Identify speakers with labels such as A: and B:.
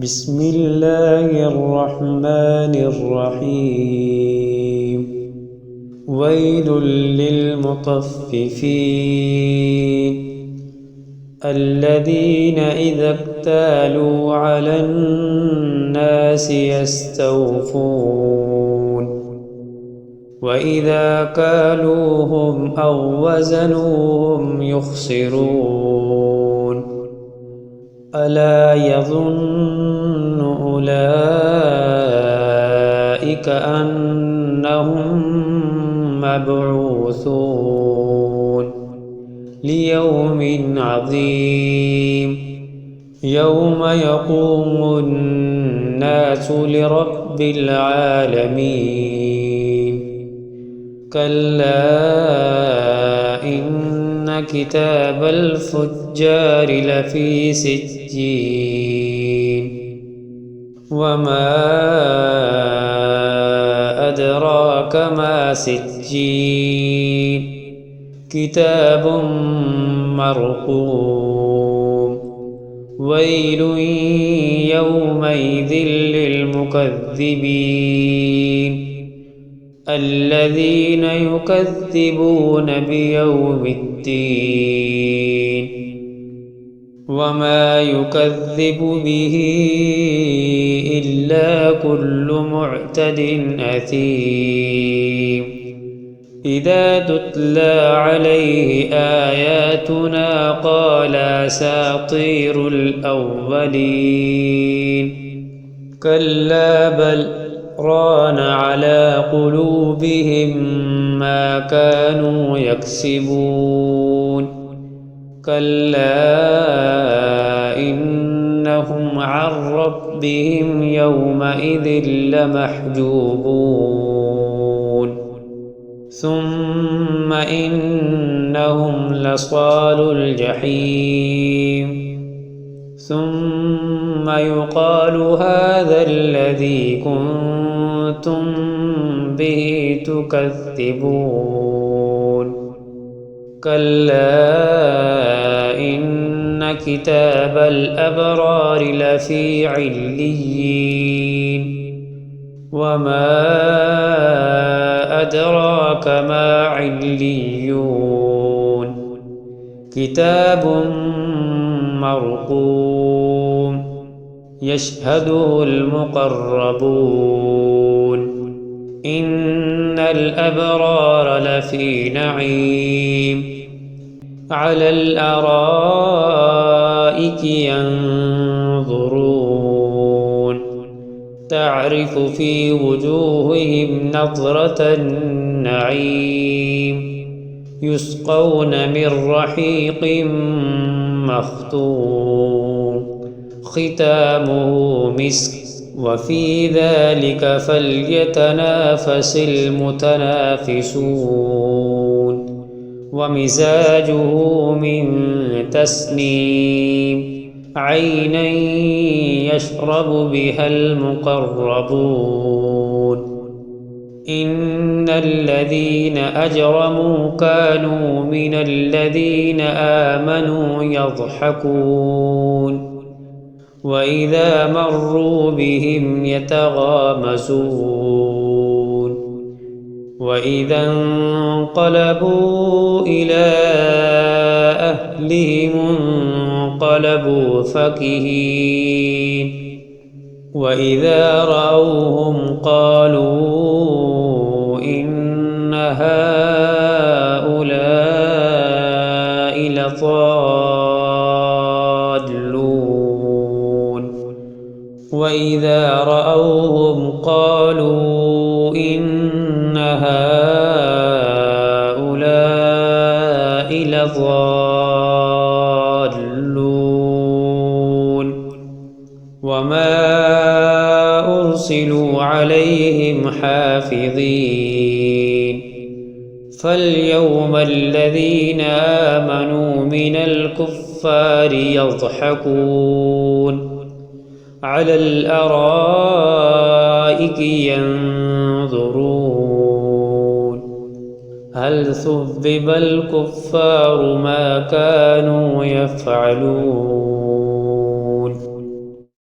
A: بسم الله الرحمن الرحيم. ويل للمطففين الذين إذا اكتالوا على الناس يستوفون وإذا كالوهم أو وزنوهم يخسرون. ألا يظن أولئك أنهم مبعوثون ليوم عظيم يوم يقوم الناس لرب العالمين. كلا إن كتاب الفجار لفي سجين. وما أدراك ما سجين. كتاب مرقوم. ويل يومئذ للمكذبين الذين يكذبون بيوم الدين. وما يكذب به إلا كل معتد أثيم. إذا تتلى عليه آياتنا قال أساطير الأولين. كلا بل ران على قلوبهم ما كانوا يكسبون. كلا إنهم عن ربهم يومئذ لمحجوبون. ثم إنهم لصالو الجحيم. ثم يقال هذا الذي كنتم به تكذبون. كلا إن كتاب الأبرار لفي عليين. وما أدراك ما عليون. كتاب مرقوم يشهده المقربون. إن الأبرار لفي نعيم على الأرائك ينظرون. تعرف في وجوههم نضرة النعيم. يسقون من رحيق مختوم ختامه مسك. وفي ذلك فليتنافس المتنافسون. ومزاجه من تسنيم. عينا يشرب بها المقربون. إن الذين أجرموا كانوا من الذين آمنوا يضحكون. وإذا مروا بهم يتغامزون. وإذا انقلبوا إلى أهلهم انقلبوا فكهين. وإذا رأوهم قالوا إن هؤلاء لضالون. وإذا رأوهم قالوا إن هؤلاء لضالون. وما أرسلوا عليهم حافظين. فاليوم الذين آمنوا من الكفار يضحكون على الأرائك ينظرون. هل ثوب الكفار ما كانوا يفعلون.